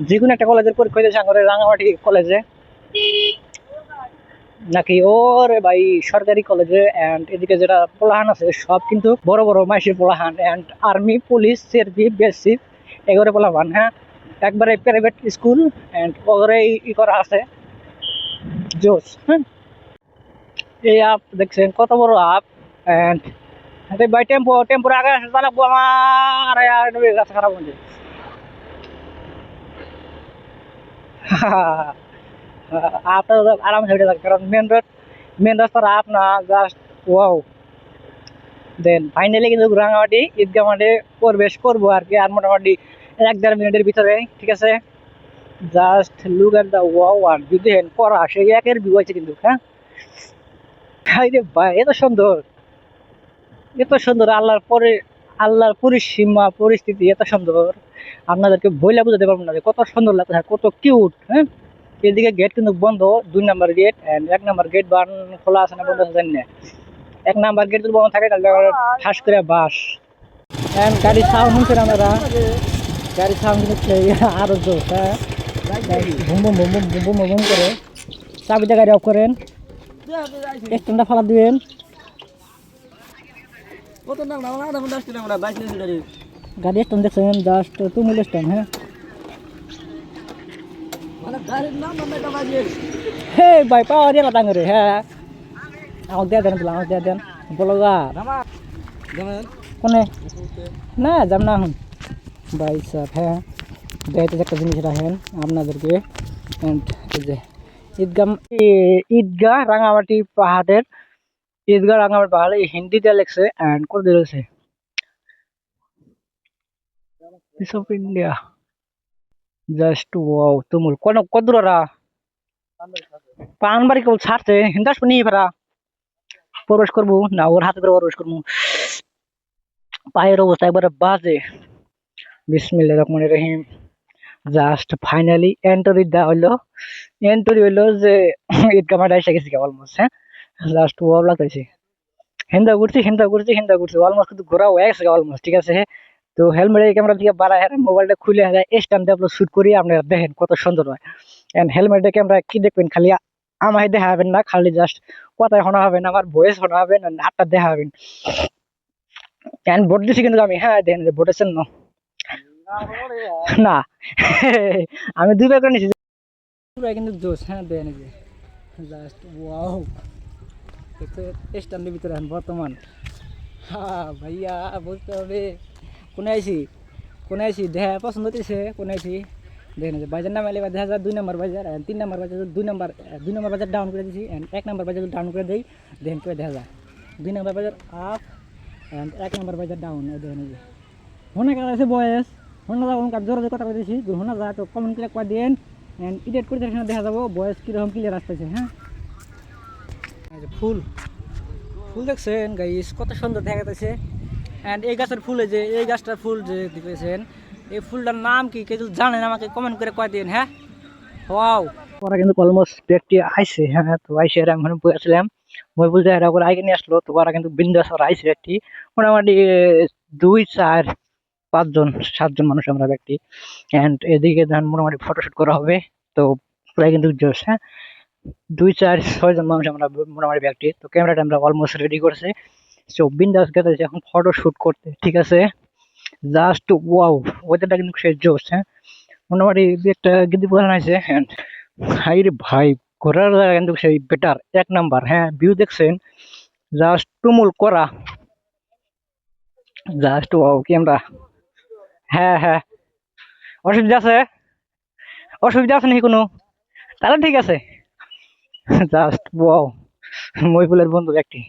যে কোনো একটা কলেজের পরীক্ষা হইতেছে আমাদের রাঙামাটি কলেজে নাকি ওর ভাই সরকারি কলেজে। এন্ড এদিকে যেটা পোলাহান আছে সব কিন্তু বড় বড় মাইসের পোলাহান, and army police CRP basic এগুলো পোলাহান। হ্যাঁ, একবারে প্রাইভেট স্কুল এন্ড ওগুলো ই করা আছে জোস। হ্যাঁ, এই আপ দেখছেন কত বড় আপ। এন্ড ভাই টেম্পোর আগে চালাবো আমার গাছ খারাপ হয়ে যায়। আপনার আরামসে উঠে থাকে, কারণ মেন রাস্তার আপ না জাস্ট ওয়াও। দেন ফাইনালি কিন্তু রাঙামাটি ঈদগাহ মাঠে প্রবেশ করবো আর কি, আর মোটামুটি 1-1.5 মিনিটের ভিতরে। ঠিক আছে, just look at the wow. আর যদি করা সেই একের ভিউ আছে কিন্তু। হ্যাঁ, রে ভাই এত সুন্দর, এত সুন্দর, আল্লাহর পরিসীমা পরিস্থিতি এত সুন্দর, আপনাদেরকে বইলা বুঝাতে পারবো না যে কত সুন্দর লাগছে, কত কিউট। হ্যাঁ, এদিকে গেট কিন্তু বন্ধ, 2 number gate and 1 number gate বান খোলা আছে না বন্ধ আছে জানি না। 1 নাম্বার গেট যদি বন্ধ থাকে তাহলে ঠাস করে বাস। এন্ড গাড়ি সাউন্ড শুনছেন আপনারা, গাড়ি সাউন্ড কিন্তু আরো জোর। হ্যাঁ, boom boom boom boom boom boom boom করে চাবিটা গাড়ি অফ করেন, স্ট্যান্ডটা ফালা দিবেন। গাড়ি স্ট্যান্ড দেখছেন, জাস্ট তুমুল স্ট্যান্ড। হ্যাঁ, হে ভাই পাওয়া দিয়ে কথা করে। হ্যাঁ, আমাকে দিয়ে দেন, আমাকে দিয়ে দেন বলো গা কোনে না যাম না এখন ভাই সাহেব। হ্যাঁ, দেখতে একটা জিনিস রাখেন আপনাদেরকে। এই যে ঈদগাহ রাঙামাটি পাহাড়ের, ঈদগাহ রাঙামাটি পাহাড়ে হিন্দিতে লেখছে এন্ড করে দিয়েছে piece of India. Just wow, তুমুল কোন কদুরা পানবাড়ি কেবল ছাড়ছে হিন্দাস নিয়ে ফেরা প্রবেশ করবো না, ওর হাতে করে প্রবেশ করবো। পায়ের অবস্থা একবারে বাজে। বিসমিল্লাহির রহমানির রহিম। জাস্ট ফাইনালি এন্ট্রি হইলো যে ঈদগাহ মাঠে এসে গেছি অলমোস্ট। হ্যাঁ, জাস্ট ওয়াও লাগতেছে। হিন্দা ঘুরছি অলমোস্ট, কিন্তু ঘোরা হয়ে গেছে অলমোস্ট। ঠিক আছে, তো হেলমেটের ক্যামেরা থেকে বাড়ায় মোবাইলটা খুলে স্ট্যান্ড দিয়ে আপলোড শুট করি, আপনারা দেখেন কত সুন্দর হয়। এন্ড হেলমেটের ক্যামেরা কি দেখবেন, খালি আমায় দেখা হবেন না, খালি জাস্ট কথায় শোনা হবেন, আমার ভয়েস শোনা হবেন, আটটা দেখা হবেন। এন্ড ভোট দিছি কিন্তু আমি। হ্যাঁ, দেখেন ভোটেছেন না আমি 2 বার করে নিছি কিন্তু জোস। হ্যাঁ, দেখেন জাস্ট ওয়াও, স্ট্যান্ডের ভিতরে বর্তমান। হ্যাঁ ভাইয়া বলতে হবে কোনে আইসি দেখা পছন্দ হতেছে, কোনে আইসি দেখেন যে বাজার নাম এলে দেখা যায় 2 নাম্বার বাজার, 3 নাম্বার বাজার 2 নাম্বার বাজার ডাউন করে দিয়েছি, 1 নাম্বার বাজার ডাউন করে দিই, দেখেন করে দেখা যায় 2 নাম্বার বাজার আপ এন্ড 1 নাম্বার বাজার ডাউন। দেখেন যে হোনা কার আছে বয়স, হোনা যা কার জোরে কথা বলেছি, হোনা যা তো কমেন্ট করে কয় দেন এন্ড এডিট করে দেখেন দেখা যাবো বয়স কীরকম ক্লিয়ার আসতেছে। হ্যাঁ, ফুল দেখছেন গাইস কত সুন্দর দেখা যাচ্ছে। এন্ড এই গাছের ফুল, যে এই গাছটার ফুল যে দেখেছেন, এই ফুলটার নাম কি কেউ জানেন আমাকে কমেন্ট করে কয় দিন। হ্যাঁ, ওয়াও, ওরা কিন্তু অলমোস্ট ব্যক্তি আইসে। হ্যাঁ, তো আইসে আমি ওখানে বসেছিলাম, মই বলতে এরা করে আগে নিয়ে আসলো। তো ওরা কিন্তু বিন্দাস ওরা আইসে ব্যক্তি মোটামুটি 2-4-5-7 জন মানুষ আমরা ব্যক্তি। এন্ড এদিকে মোটামুটি ফটোশুট করা হবে, তো প্রায় কিন্তু জোশ। হ্যাঁ, 2-4-6 জন মানুষ আমরা মোটামুটি ব্যক্তি। তো ক্যামেরাটা আমরা অলমোস্ট রেডি করছে, সো বিন্দাস গেছে এখন ফটো শুট করতে। ঠিক আছে, জাস্ট ওয়াও, ওয়েদারটা কিন্তু সে জোশ। হ্যাঁ, মোটামুটি দুই একটা গিদ্দি পোষণ আছে। হাই রে ভাই, ঘোরার জায়গা কিন্তু সেই বেটার, 1 নাম্বার। হ্যাঁ, ভিউ দেখছেন, জাস্ট তুমুল করা, জাস্ট ওয়াও ক্যামেরা। হ্যাঁ হ্যাঁ, অসুবিধা আছে? অসুবিধা আছে নাকি কোনো? তাহলে ঠিক আছে। জাস্ট ওয়াও, মহিপুলের বন্ধু একটি।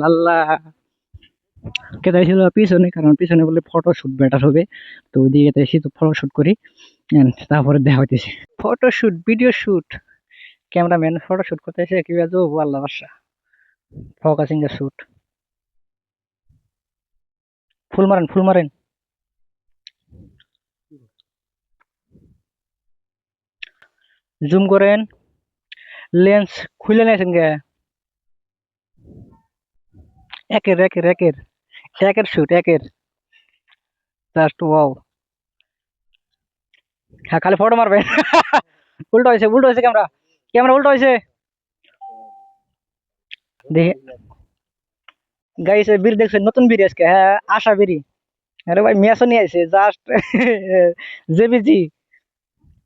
লাল্লা কেদাই ছিল পিছনে, কারণ পিছনে বলে ফটো শুট বেটার হবে। তো ওইদিকে এসে তো ফটো শুট করি, তারপরে দেখা হইতেছে photo shoot, video shoot. Cameraman photo shoot করতেছে কি বাজো, আল্লাহ বাসা, ফোকাসিং এর শুট। ফুল মারেন, ফুল মারেন। জুম করেন, লেন্স খুলে নিয়েছেন গে। একের একের একের একের শুট, একের জাস্ট ওয়াও। হ্যাঁ, খালি ফটো মারবেন। উল্টো হয়েছে, উল্টো হয়েছে ক্যামেরা, ক্যামেরা উল্টো হয়েছে। দেখে গাইছে বীর দেখছেন, নতুন বীর আজকে। হ্যাঁ, আশা বিড়ি। আরে ভাই, ম্যাচও নিয়ে আসে জাস্ট। জেবিজি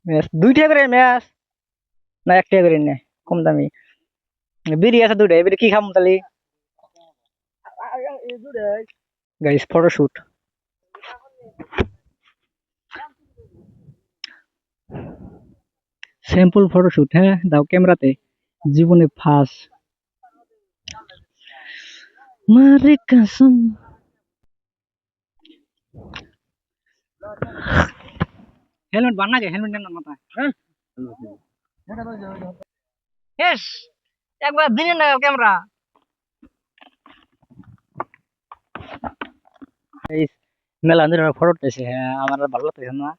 ম্যাচ 2 টাকা করে ম্যাচ, না 1 টাকা করে নেয়, কম দামি বিড়ি আছে 2টা। এবারে কি খাম তাহলে? Guys photo shoot, sample photo shoot. হ্যাঁ, দাও ক্যামেরাতে, জীবনে ফার্স্ট। মারে কসম। হেলমেট বান না গে, হেলমেট নেন না মাথায়। হ্যাঁ, ইয়েস, একবার দিনে না ক্যামেরা। মেলা দিনের ফটো উঠতেছে। হ্যাঁ, আমার আর ভালো লাগতেছে না।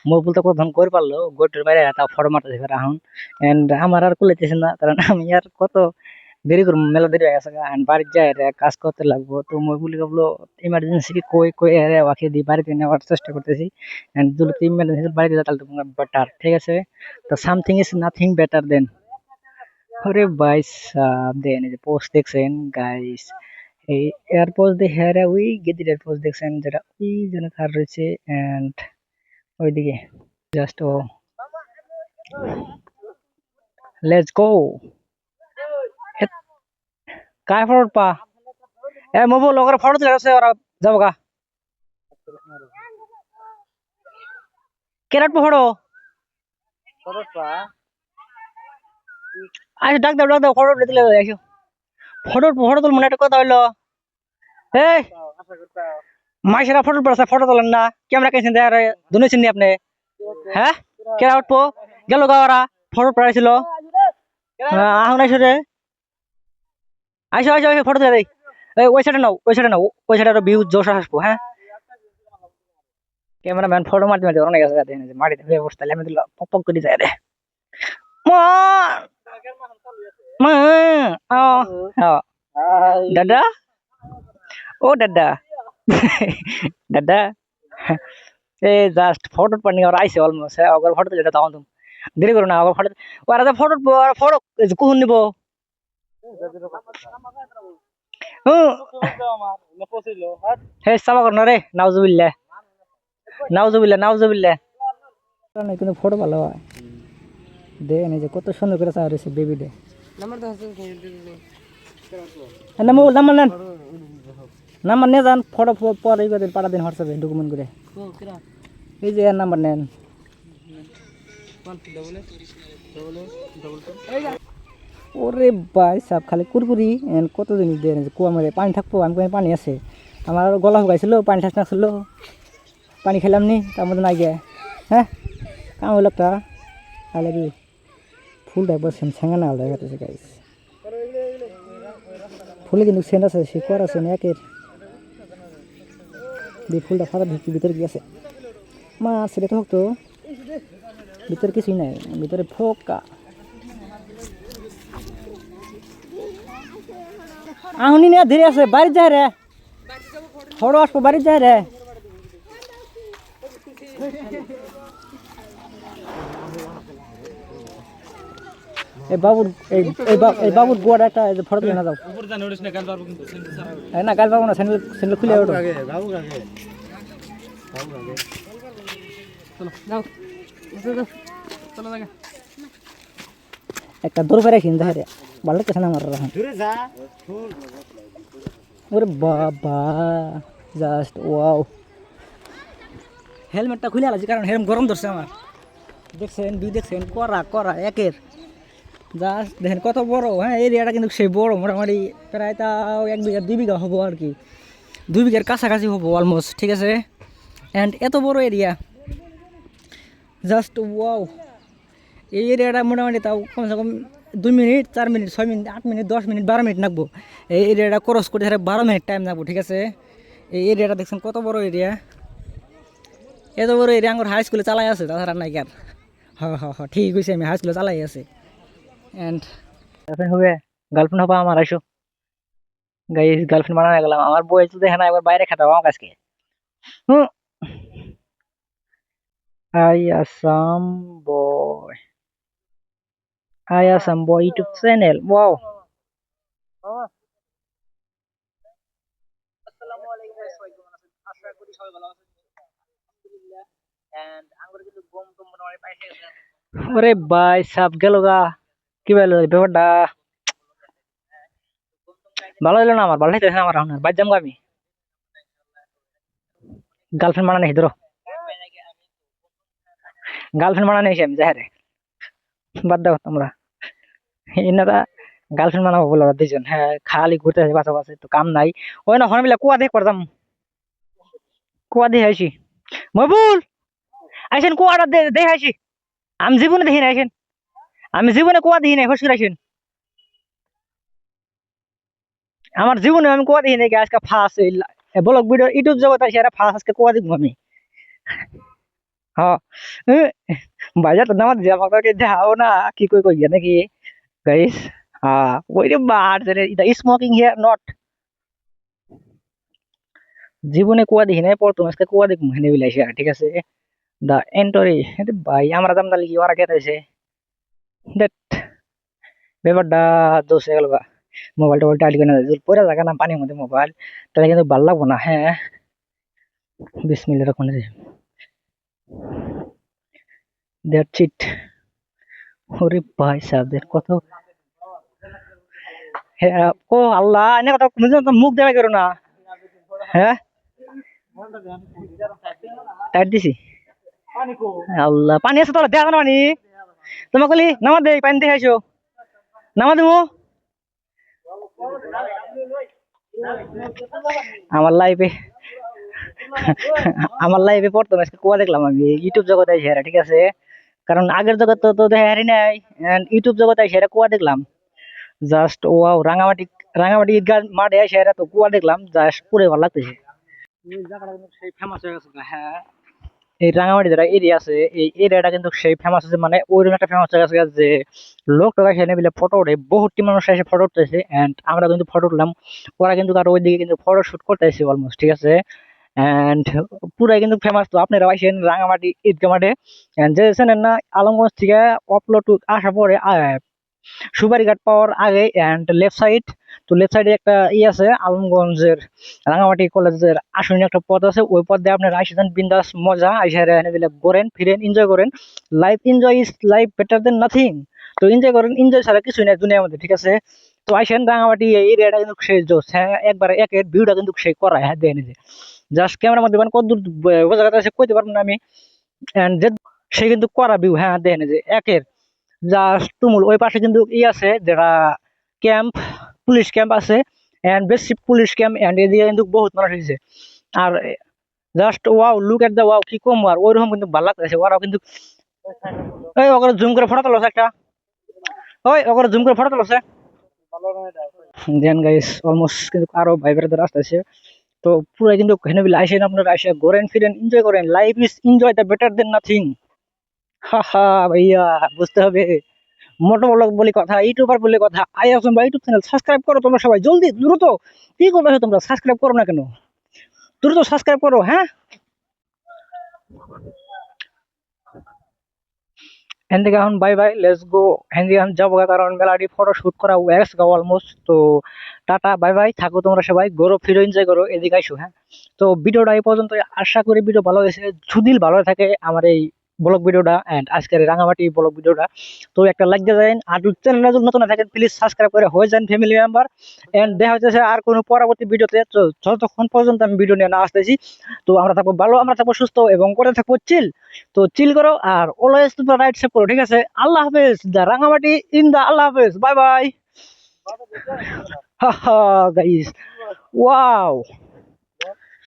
মকবুল তো কতক্ষণ করে পারলো, গোটের বাইরে তাও ফটো মারতেছে ফের এখন। এন্ড আমার আর কুলাইতেছে না, কারণ আমি আর কত দেরি করবো, মেলা দেরি হয়ে গেছে। বাড়ির যাই রে, কাজ করতে লাগবো। তো মকবুল বললো ইমার্জেন্সি কই কই রে, ওকে দিয়ে বাড়িতে নেওয়ার চেষ্টা করতেছি। এন্ড যদি ইমার্জেন্সি বাড়িতে যায় তাহলে তো বেটার, ঠিক আছে। তো সামথিং ইজ নাথিং বেটার দেন। ওরে ভাই সাব, দেন এই যে পোস্ট দেখছেন গাইস, এই এয়ারপোর্ট দিয়ে হেরা ওই গেদির এয়ারপোর্ট দেখছেন, যেটা ওই জন্য কার রয়েছে। এন্ড ওইদিকে জাস্ট ও, লেটস গো। काय ফটো পা এ মোবো লগর ফটো তুলে আছে, ওরা যাবো গা। কেরাট ফটো আচ্ছা, ডাক দাও ফটো তুলে আসো। ফটো ফটো তুল, মনে একটা কথা হইলো, এই মাইসেরা ফটো পড়ছে, ফটো তোলেন না, ক্যামেরা কেছেন দেয় দুনেছেন নি আপনি? হ্যাঁ, কেরা উঠবো গেল গা, ওরা ফটো পড়াইছিল। আহুন আইসো রে, আইসো আইসো আইসো, ফটো তুলে দেই। এই ওই সাইডে নাও, ওই সাইডে নাও, ওই সাইডে আরো ভিউ জোশ আসবো। হ্যাঁ, ক্যামেরাম্যান ফটো মারতে মারতে অনেক আছে, মাটিতে হয়ে বসতে আমি দিল পক পক করে যায় রে। মা মা দাদা, ও দাদা। দাদা এই জাস্ট ফটো পানি আর আইছে অলমোস্ট। হ্যাঁ, ওর ফটো তুলে দাও তুমি, দেরি করো না। ওর ফটো, ওরা তো ফটো ফটো কখন নিব? হে সাবা কর না রে, নাউজুবিল্লাহ নাউজুবিল্লাহ নাউজুবিল্লাহ। কিন্তু ফটো ভালো হয়, দেন এই যে কত সুন্দর করে চাওয়া রয়েছে বেবি ডে। নাম্বার নেন, নাম্বার নিয়ে যান, ফটো পরে পাঠা দিন হোয়াটসঅ্যাপে ডকুমেন্ট করে। এই যে এর নাম্বার নেন। ওরে ভাই সাব, খালি কুরকুরি কত জিনিস দেন। কুয়া মারে পানি থাকবো, আমি পানি আছে আমার, গলা শুকাইছিল, পানি ঠাস নাছিল, পানি খেলাম নি, তার মধ্যে নাই গিয়ে। হ্যাঁ, কাম হইল একটা খাই লাগি ফুলটা একবার সেঙ্গা না আলাদা গেছে গাইস। ফুলে কিন্তু সেন্ট আছে, সে কর আছে একের দিয়ে ফুলটা ফাটা ঢুকি ভিতরে গিয়েছে। মা সেটা তো হোক, তো ভিতরে কিছুই নাই, ভিতরে ফোকা। আহুনি না, ধীরে আছে, বাড়ি যায় রে, ফটো আসবো, বাড়ি যায় রে। এই বাবুর এই বাবুর গোয়াটা একটা ফটো তুলে না যাও না, কাল পাবো না, স্যান্ডেল খুলে ওঠো। চলো যাও চলো জায়গা একটা দূর পেরে কিনতে হয় ভালো লাগতেছে না আমার ওরে বাবা জাস্ট ওয়াও হেলমেটটা খুলে আলাছি কারণ হেলমেট গরম ধরছে আমার দেখছেন দেখছেন করা করা একের জাস্ট দেখেন কত বড় হ্যাঁ এরিয়াটা কিন্তু সেই বড় মোটামুটি প্রায় তাও 1 বিঘা 2 বিঘা হবো আর কি 2 বিঘার কাছাকাছি হবো অলমোস্ট ঠিক আছে অ্যান্ড এত বড় এরিয়া জাস্ট ওয়াও এই এরিয়াটা মোটামুটি তাও কমসে কম 2 minute 4 minute 6 minute 8 minute 10 minute 12 minute লাগবো এই এরিয়াটা ক্রস করতে 12 মিনিট টাইম লাগবো ঠিক আছে এই এরিয়াটা দেখছেন কত বড় এরিয়া এত বড় এরিয়া আমার হাই স্কুলে চালাই আছে তাছাড়া নাই কার হ্যাঁ ঠিক হয়েছে আমি হাই স্কুলে চালাই আছে অ্যান্ড গার্লফ্রেন্ড হবে গার্লফ্রেন্ড হবা আমার আইসো গাইস গার্লফ্রেন্ড বানানো গেলাম আমার বই তো দেখে না একবার বাইরে খেতে হবে আমার কাছকে hmm I Assam boy YouTube channel wow আসসালামু আলাইকুম গাইস সবাই কেমন আছেন আশা করি সবাই ভালো আছেন আলহামদুলিল্লাহ এন্ড আমরা কিন্তু গম টম মোটামুটি পাইছে গেছে ওরে ভাই সাপ গেল গা কি বলো ব্যাপারটা ভালো হলো না আমার ভালো হইতেছে না আমার এখন বাদ যাবো আমি গার্লফ্রেন্ড বানানো নেই ধরো গার্লফ্রেন্ড বানানো নেই আমি যাহারে বাদ দাও তোমরা এনারা গার্লফ্রেন্ড বানাবো বলে ওরা দুজন হ্যাঁ খালি ঘুরতে আছে পাশাপাশি তো কাম নাই ওই না হনবিলা কুয়া দেখ করতাম কুয়া দিয়ে আইছি মহবুল আইসেন কুয়াটা দেখে আইছি আমি জীবনে দেখি না আইসেন আমি জীবনে কুয়া দেখি নাই ফসকে আইসেন আমার জীবনে আমি কুয়া দেখি নাই আজকে ফার্স্ট ব্লগ ভিডিও ইউটিউব জগৎ আছে এরা ফার্স্ট আজকে কুয়া দেখবো আমি হ্যাঁ বাজার তো নামাজ দিয়ে আমাকে যাও না কি কই কই নাকি গাইস ওই রে বার এটা স্মোকিং হিয়ার নট জীবনে কুয়া দেখি নাই প্রথম আজকে কুয়া দেখবো হেনে বিলাইছে ঠিক আছে দা এন্টরি ভাই আমরা দাম দালি কি ওরা খেতেছে দেখ ব্যাপারটা দোষ হয়ে গেল মোবাইল টোবাইল টাইট করে না পরে থাকা না পানির মধ্যে মোবাইল তাহলে কিন্তু ভালো লাগবো না হ্যাঁ বিসমিল্লাহ রাখুন দ্যাটস ইট ওরে ভাই সাহেব কত হ্যাঁ ও আল্লাহ এনে কথা মুখ দেওয়া করো না হ্যাঁ টাইট দিছি আল্লাহ পানি আছে তোরা দেখা না পানি তোমার কলি নামা দে পানি দেখে আইসো নামা দেবো আমার লাইফে আমার লাইফে প্রথম আজকে কুয়া দেখলাম আমি ইউটিউব জগতে আইসি ঠিক আছে কারণ আগের জগৎ তো দেখা হারি নাই ইউটিউব জগতে আইসি কুয়া দেখলাম জাস্ট ওয়াও রাঙামাটি রাঙামাটি ঈদগাহ মাঠে আইসি তো কুয়া দেখলাম জাস্ট পুরো ভালো লাগতেছে সেই ফেমাস হয়ে গেছে হ্যাঁ এই রাঙামাটি যেটা এরিয়া আছে এই এরিয়াটা কিন্তু সেই ফেমাস আছে মানে ওইরকম একটা ফেমাস হয়ে গেছে যে লোক টোকা সেখানে মিলে ফটো ওঠে বহুত মানুষ এসে ফটো উঠতেছে এন্ড আমরা কিন্তু ফটো উঠলাম ওরা কিন্তু আর ওইদিকে কিন্তু ফটো শুট করতে আসছে অলমোস্ট ঠিক আছে এন্ড পুরাই কিন্তু ফেমাস তো আপনারা আইসেন রাঙামাটি ঈদগাহ মাঠে যে জানেন না আলমগঞ্জ থেকে আপলোড আসার পরে সুপারিঘাট পাওয়ার আগে এন্ড লেফট সাইড তো লেফট সাইডে একটা আছে আলমগঞ্জের রাঙামাটি কলেজের আসন্ন একটা পথ আছে ওই পথ দিয়ে আপনার আইসেন বিন্দাস মজা আইসারে ঘোরেন ফিরেন এনজয় করেন life enjoy is life better than nothing তো এনজয় করেন এনজয় ছাড়া কিছুই নাই দুনিয়ার মধ্যে ঠিক আছে তো আইসেন রাঙামাটি এই এরিয়াটা কিন্তু সেই জোস হ্যাঁ একবারে একের ভিউটা কিন্তু সেই করায় হ্যাঁ দেখে নিজে জাস্ট ক্যামেরার মধ্যে মানে কত দূর বোঝা কথা কইতে পারবো না আমি এন্ড যে সে কিন্তু করা ভিউ হ্যাঁ দেখে নিজে একের জাস্ট তুমুল ওই পাশে কিন্তু আছে যেটা ক্যাম্প পুলিশ ক্যাম্প আছে এন্ড বেশি পুলিশ ক্যাম্প এন্ড এদিকে কিন্তু বহুত মানুষ হয়েছে আর just wow look at the wow কি কম আর ওইরকম কিন্তু ভালো লাগতেছে ওরাও কিন্তু ওই ওখানে জুম করে ফটো তোলো একটা ওই ওখানে জুম করে ফটো তোলো দেন গাইস অলমোস্ট কিন্তু আরো ভাই বেড়াতে রাস্তা আছে তো পুরো কিন্তু হেনে বিলে আইসেন আপনারা আইসে ঘোরেন ফিরেন এনজয় করেন life is enjoy the better than nothing হা ভাইয়া বুঝতে হবে মোটো ব্লগ বলে কথা ইউটিউবার বলে কথা আই আসুন বা ইউটিউব চ্যানেল সাবস্ক্রাইব করো তোমরা সবাই জলদি দ্রুত কি করবে তোমরা সাবস্ক্রাইব করো না কেন দ্রুত সাবস্ক্রাইব করো হ্যাঁ হ্যান থেকে এখন বাই বাই, লেটস গো। হ্যান থেকে এখন যাবো গা, কারণ মেলাটি ফটো শুট করা ওয়েস গা অলমোস্ট। তো টাটা বাই বাই, থাকো তোমরা সবাই, ঘোরো ফিরো এনজয় করো, এদিকে আইসো। হ্যাঁ, তো ভিডিওটা এই পর্যন্ত, আশা করি ভিডিও ভালো হয়েছে। যদি ভালো থাকে আমার এই ব্লগ ভিডিওটা এন্ড আজকের এই রাঙামাটি ব্লগ ভিডিওটা, তো একটা লাইক দিয়ে যান। আর যদি চ্যানেলে নতুন থাকেন প্লিজ সাবস্ক্রাইব করে হয়ে যান ফ্যামিলি মেম্বার। এন্ড দেখা হচ্ছে আর কোনো পরবর্তী ভিডিওতে। তো যতক্ষণ পর্যন্ত আমি ভিডিও নিয়ে না আসতেছি, তো আমরা থাকবো ভালো, আমরা থাকবো সুস্থ এবং করে থাকবো চিল। তো চিল করো আর অলওয়েজ তোমরা রাইট সেভ করো, ঠিক আছে? আল্লাহ হাফেজ, দা রাঙামাটি ইন দা, আল্লাহ হাফেজ, বাই বাই। হা হা গাইস, ওয়াও।